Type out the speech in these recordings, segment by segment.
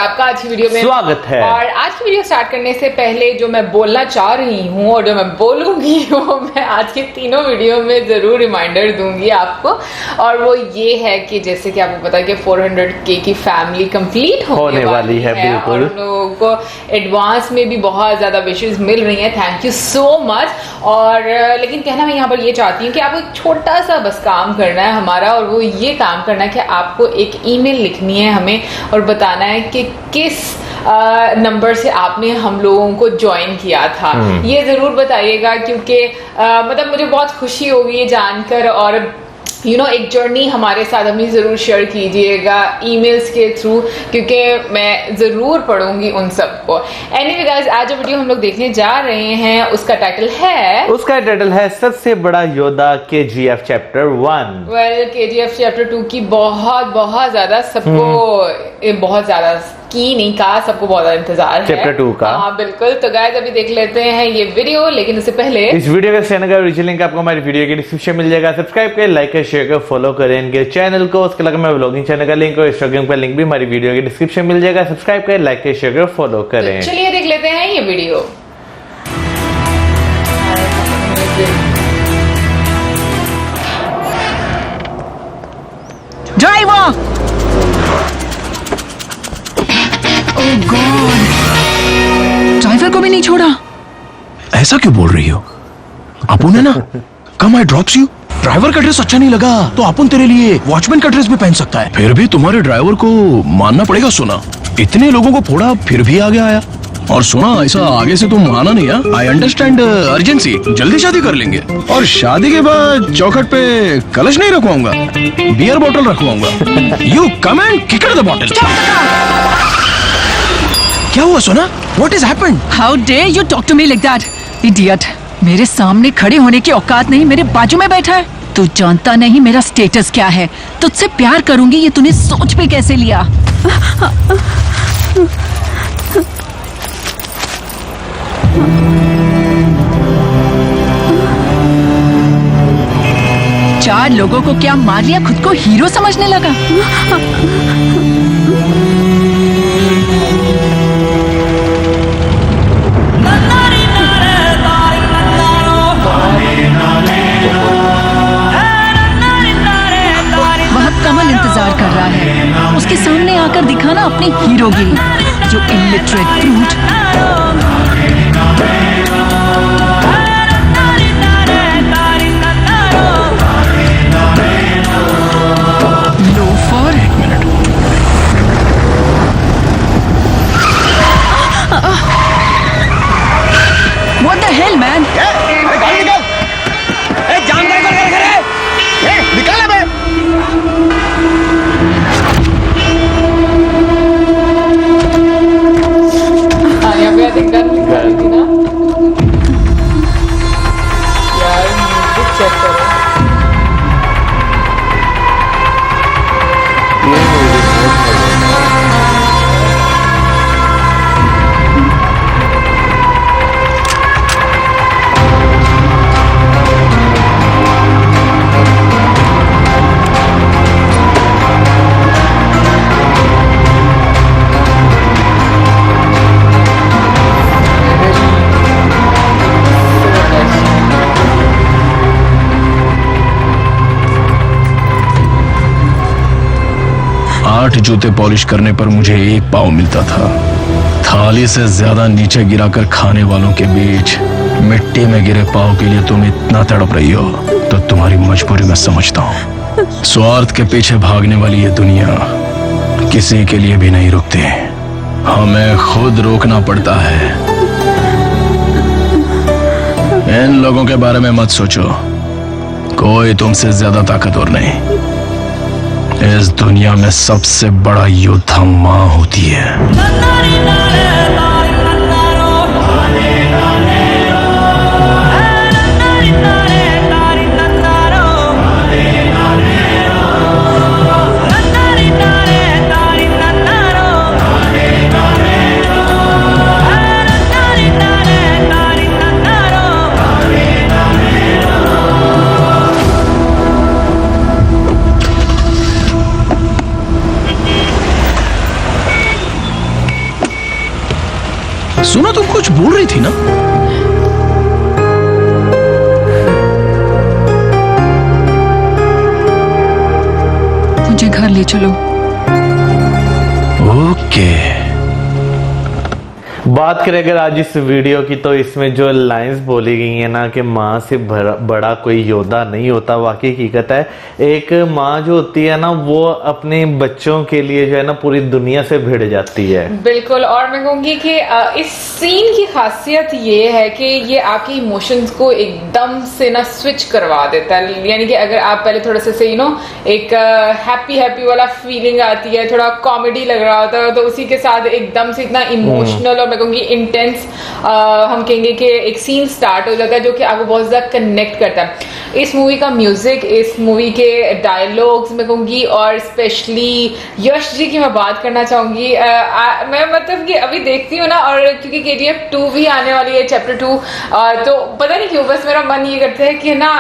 आपका आज की वीडियो में स्वागत है। और आज की वीडियो स्टार्ट करने से पहले जो मैं बोलना चाह रही हूँ और जो मैं बोलूंगी वो मैं आज की तीनों वीडियो में जरूर रिमाइंडर दूंगी आपको, और वो ये है कि जैसे कि आपको पता है कि 400K की फैमिली कंप्लीट होने वाली है बिल्कुल। और उन लोगों को एडवांस में भी बहुत ज्यादा विशेस मिल रही हैं, थैंक यू सो मच। और लेकिन कहना मैं यहाँ पर ये चाहती हूँ कि आपको एक छोटा सा बस काम करना है हमारा, और वो ये काम करना है कि आपको एक ईमेल लिखनी है हमें और बताना है कि किस नंबर से आपने हम लोगों को ज्वाइन किया था। ये जरूर बताइएगा क्योंकि मतलब मुझे बहुत खुशी होगी ये जानकर, और एक जर्नी हमारे साथ हमें जरूर शेयर कीजिएगा ईमेल्स के थ्रू, क्योंकि मैं जरूर पढ़ूंगी उन सबको। एनीवे गाइस, आज जो वीडियो हम लोग देखने जा रहे हैं उसका टाइटल है सबसे बड़ा योद्धा KGF chapter 1। Well, KGF chapter 2 की बहुत ज्यादा सबको बहुत ज्यादा की नहीं कहा, सबको बहुत ज्यादा इंतजार है चैप्टर 2 का। हाँ बिल्कुल। तो गाइस अभी देख लेते हैं ये वीडियो, लेकिन उससे पहले इस वीडियो के चैनल का ओरिजिनल लिंक आपको हमारी वीडियो के डिस्क्रिप्शन मिल जाएगा। सब्सक्राइब करें, लाइक करें, शेयर करें, फॉलो करें इनके चैनल को। उसके अलावा मैं व्लॉगिंग चैनल का लिंक और इंस्टाग्राम का लिंक भी हमारी वीडियो के डिस्क्रिप्शन मिल जाएगा। सब्सक्राइब करें, लाइक करें, शेयर करें, फॉलो करें। तो चलिए देख लेते हैं ये वीडियो। ड्राइवर! ओह गॉड! ड्राइवर को भी नहीं छोड़ा। ऐसा क्यों बोल रही हो? अपुन है ना, कम आई ड्रॉप्स यू। ड्राइवर का ड्रेस अच्छा नहीं लगा तो अपुन तेरे लिए वॉचमैन का ड्रेस भी पहन सकता है। फिर भी तुम्हारे ड्राइवर को मानना पड़ेगा। सुना, इतने लोगों को फोड़ा फिर भी आगे आया। और सुना, ऐसा आगे से तुम आना नहीं है। आई अंडरस्टैंड अर्जेंसी, जल्दी शादी कर लेंगे और शादी के बाद चौखट पे कलश नहीं रखवाऊंगा, बियर बोतल रखवाऊंगा। You come and kick the bottle. क्या हुआ Sona? What is happened? How dare you talk to me like that, idiot! मेरे सामने खड़े होने की औकात नहीं, मेरे बाजू में बैठा है। तू जानता नहीं मेरा स्टेटस क्या है। तुझसे प्यार करूंगी ये तूने सोच पे कैसे लिया? चार लोगों को क्या मार लिया, खुद को हीरो समझने लगा। वह कमल इंतजार कर रहा है, उसके सामने आकर दिखाना अपनी हीरोगिरी। जो illiterate brute. What the hell, man? अरे गाड़ी निकाल! जाम कर निकाल बे! यहाँ पे आई थिंक गन निकाली थी ना यार। म्यूजिक चेक करो। आठ जूते पॉलिश करने पर मुझे एक पाव मिलता था। थाली से ज्यादा नीचे गिराकर खाने वालों के बीच मिट्टी में गिरे पाव के लिए तुम इतना तड़प रही हो तो तुम्हारी मजबूरी मैं समझता हूँ। स्वार्थ के पीछे भागने वाली ये दुनिया किसी के लिए भी नहीं रुकती, हमें खुद रोकना पड़ता है। इन लोगों के बारे में मत सोचो, कोई तुमसे ज्यादा ताकतवर नहीं। इस दुनिया में सबसे बड़ा योद्धा माँ होती है। बोल रही थी ना। मुझे घर ले चलो। ओके। बात करें अगर आज इस वीडियो की, तो इसमें जो लाइंस बोली गई है ना कि माँ से बड़ा कोई योद्धा नहीं होता, वाकई हकीकत है। एक माँ जो होती है ना, वो अपने बच्चों के लिए जो है ना पूरी दुनिया से भिड़ जाती है। बिल्कुल। और मैं कहूंगी कि इस सीन की खासियत ये है कि ये आपके इमोशंस को एकदम से ना स्विच करवा देता है। यानी कि अगर आप पहले थोड़ा सा से एक हैप्पी हैप्पी वाला फीलिंग आती है, थोड़ा कॉमेडी लग रहा होता है, तो उसी के साथ एकदम से इतना इमोशनल और मैं कहूंगी इंटेंस हम कहेंगे कि एक सीन स्टार्ट हो जाता है जो कि आपको बहुत ज्यादा कनेक्ट करता है। इस मूवी का म्यूजिक, इस मूवी के डायलॉग्स मैं कहूंगी, और स्पेशली यश जी की मैं बात करना चाहूंगी। मैं मतलब कि अभी देखती हूँ ना, और क्योंकि KGF 2 भी आने वाली है, चैप्टर 2, तो पता नहीं क्यों बस मेरा मन ये करता है कि ना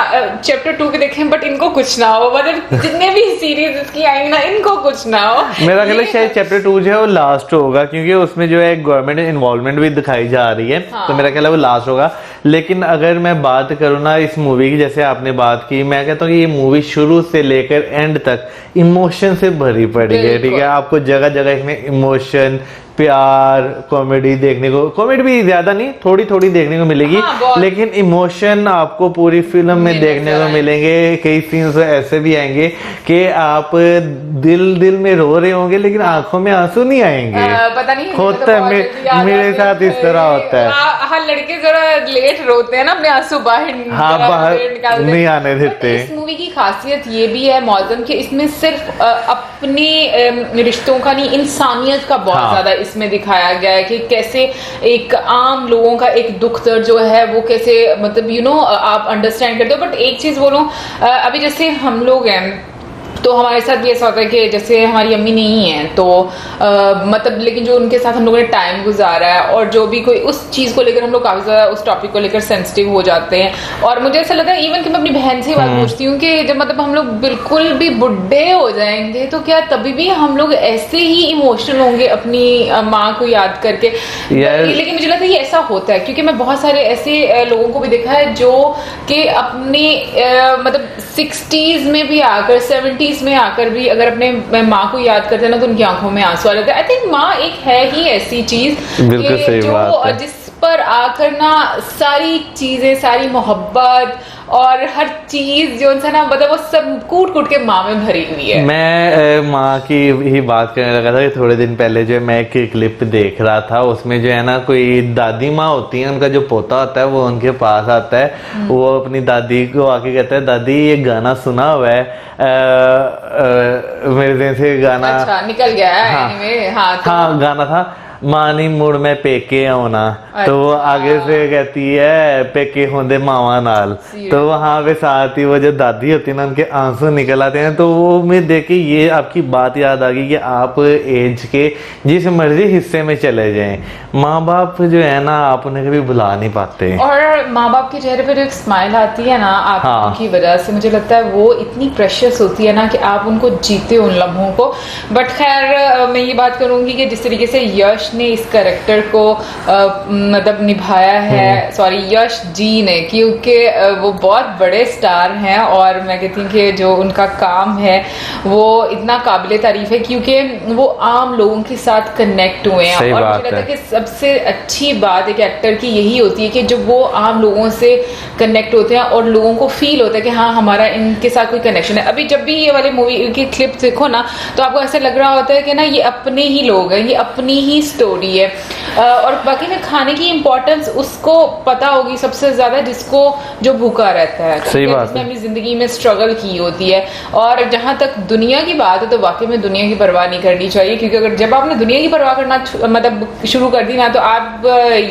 चैप्टर 2 के देखें, बट इनको कुछ ना हो, मतलब जितने भी सीरीज इसकी आएंगी ना, इनको कुछ ना हो। मेरा ख्याल है शायद चैप्टर 2 जो है वो लास्ट होगा, क्योंकि उसमें जो है गवर्नमेंट इन्वॉल्वमेंट भी दिखाई जा रही है। हाँ। तो मेरा ख्याल है वो लास्ट होगा। लेकिन अगर मैं बात करूँ ना इस मूवी की, जैसे आपने बात की, मैं कहता हूँ कि ये मूवी शुरू से लेकर एंड तक इमोशन से भरी पड़ी है। ठीक है, आपको जगह जगह इसमें इमोशन, प्यार, कॉमेडी देखने को, कॉमेडी भी ज्यादा नहीं, थोड़ी थोड़ी देखने को मिलेगी। हाँ, लेकिन इमोशन आपको पूरी फिल्म में देखने को मिलेंगे। कई सीन्स ऐसे भी आएंगे कि आप दिल में रो रहे होंगे, लेकिन आंखों में आंसू नहीं आएंगे। पता नहीं होता है, मेरे साथ इस तरह होता है। हाँ, लड़के जरा लेट रोते हैं ना, अपने आंसू बाहर बाहर नहीं आने देते। इस मूवी की खासियत ये भी है मौजम कि इसमें सिर्फ अपने रिश्तों का नहीं, इंसानियत का बहुत ज्यादा इसमें दिखाया गया है कि कैसे एक आम लोगों का एक दुख दर्द जो है वो कैसे मतलब आप अंडरस्टैंड करते हो। बट एक चीज बोलूं, अभी जैसे हम लोग हैं तो हमारे साथ भी ऐसा होता है कि जैसे हमारी अम्मी नहीं है तो मतलब, लेकिन जो उनके साथ हम लोगों ने टाइम गुजारा है, और जो भी कोई उस चीज को लेकर हम लोग काफी ज्यादा उस टॉपिक को लेकर सेंसिटिव हो जाते हैं। और मुझे ऐसा लगता है इवन कि मैं अपनी बहन से बात पूछती हूँ कि जब मतलब हम लोग बिल्कुल भी बुढ़े हो जाएंगे तो क्या तभी भी हम लोग ऐसे ही इमोशनल होंगे अपनी माँ को याद करके? लेकिन मुझे लगता है ये ऐसा होता है क्योंकि मैं बहुत सारे ऐसे लोगों को भी देखा है जो कि अपने मतलब 60s में भी आकर, 70s में आकर भी अगर अपने माँ को याद करते हैं ना, तो उनकी आंखों में आंसू आ जाते हैं। आई थिंक माँ एक है ही ऐसी चीज जो जिस पर आकर ना सारी चीजें, सारी मोहब्बत और हर चीज जो है ना, मतलब वो सब कूट कूट के माँ में भरी हुई है। मैं माँ की ही बात करने लगा था कि थोड़े दिन पहले जो मैं एक क्लिप देख रहा था, उसमें जो है ना कोई दादी माँ होती है, उनका जो पोता होता है वो उनके पास आता है, वो अपनी दादी को आके कहता है, दादी ये गाना सुना हुआ है, मेरे दिन से गाना अच्छा निकल गया है। हाँ, हाँ गाना था मानी मुड़ में पेके आना। तो वो आगे से कहती है पेके होंदे मावा नाल, तो वहां पे साथ ही वो जो दादी होती है ना, उनके आंसू निकल आते हैं। तो वो मैं देख के ये आपकी बात याद आ गई कि आप एज के जिस मर्जी हिस्से में चले जाएं, माँ बाप जो है ना आप उन्हें कभी भुला नहीं पाते। और माँ बाप के चेहरे पर जो एक स्माइल आती है ना आपकी वजह से, मुझे लगता है वो इतनी प्रेशियस होती है ना कि आप उनको जीते उन लम्हों को। बट खैर मैं ये बात करूंगी कि जिस तरीके से यश ने इस कैरेक्टर को मतलब निभाया है, सॉरी यश जी ने, क्योंकि वो बहुत बड़े स्टार हैं और मैं कहती हूँ कि जो उनका काम है वो इतना काबिले तारीफ है क्योंकि वो आम लोगों के साथ कनेक्ट हुए हैं। और मुझे लगता है कि सबसे अच्छी बात एक एक्टर की यही होती है कि जब वो आम लोगों से कनेक्ट होते हैं और लोगों को फील होता है कि हाँ हमारा इनके साथ कोई कनेक्शन है। अभी जब भी ये वाले मूवी की क्लिप देखो ना, तो आपको ऐसा लग रहा होता है कि ना ये अपने ही लोग हैं, ये अपनी ही स्टोरी है। और बाकी में खाने की इंपॉर्टेंस उसको पता होगी सबसे ज्यादा जिसको जो भूखा रहता है, सही बात है, जिसने अपनी जिंदगी में स्ट्रगल की होती है। और जहां तक दुनिया की बात है तो वाकई में दुनिया की परवाह नहीं करनी चाहिए, क्योंकि अगर जब आपने दुनिया की परवाह करना मतलब शुरू कर दी ना, तो आप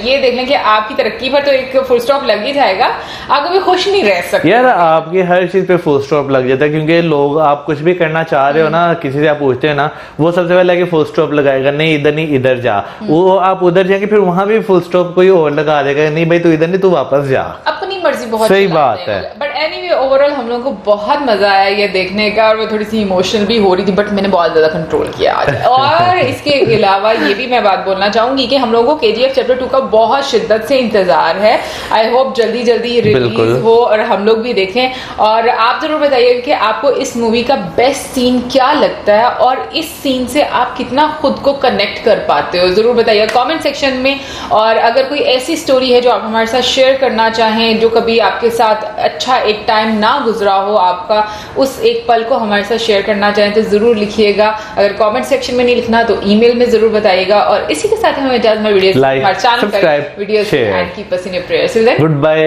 ये देख लें कि आपकी तरक्की पर तो एक फुल स्टॉप लग ही जाएगा, आप कभी खुश नहीं रह सकते। यार आपकी हर चीज पे फुल स्टॉप लग जाता है, क्योंकि लोग आप कुछ भी करना चाह रहे हो ना, किसी से आप पूछते हैं ना, वो सबसे पहले कि फुल स्टॉप लगाएगा, नहीं इधर नहीं इधर जा, वो आप उधर जाएंगे फिर वहां भी फुल स्टॉप कोई और लगा देगा, नहीं भाई तू इधर नहीं तू वापस जा, अपनी मर्जी बहुत सही बात है। बट एनीवे ओवरऑल हम लोगों को बहुत मजा आया ये देखने का, और मैं थोड़ी सी इमोशनल भी हो रही थी, बट मैंने बहुत ज्यादा कंट्रोल किया आज। और इसके अलावा ये भी मैं बात बोलना चाहूंगी कि हम लोगों को KGF चैप्टर 2 का बहुत शिद्दत से इंतजार है। आई होप जल्दी जल्दी रिलीज हो और हम लोग भी देखें। और आप जरूर बताइए कि आपको इस मूवी का बेस्ट सीन क्या लगता है, और इस सीन से आप कितना खुद को कनेक्ट कर पाते हो, जरूर बताइए कमेंट सेक्शन में। और अगर कोई ऐसी स्टोरी है जो आप हमारे साथ शेयर करना चाहें, जो कभी आपके साथ अच्छा एक टाइम ना गुजरा हो आपका, उस एक पल को हमारे साथ शेयर करना चाहें तो जरूर लिखिएगा। अगर कमेंट सेक्शन में नहीं लिखना तो ईमेल में जरूर बताइएगा। और इसी के साथ हमें इजाजत, video like, subscribe, video share, and keep us in your prayers. Good bye.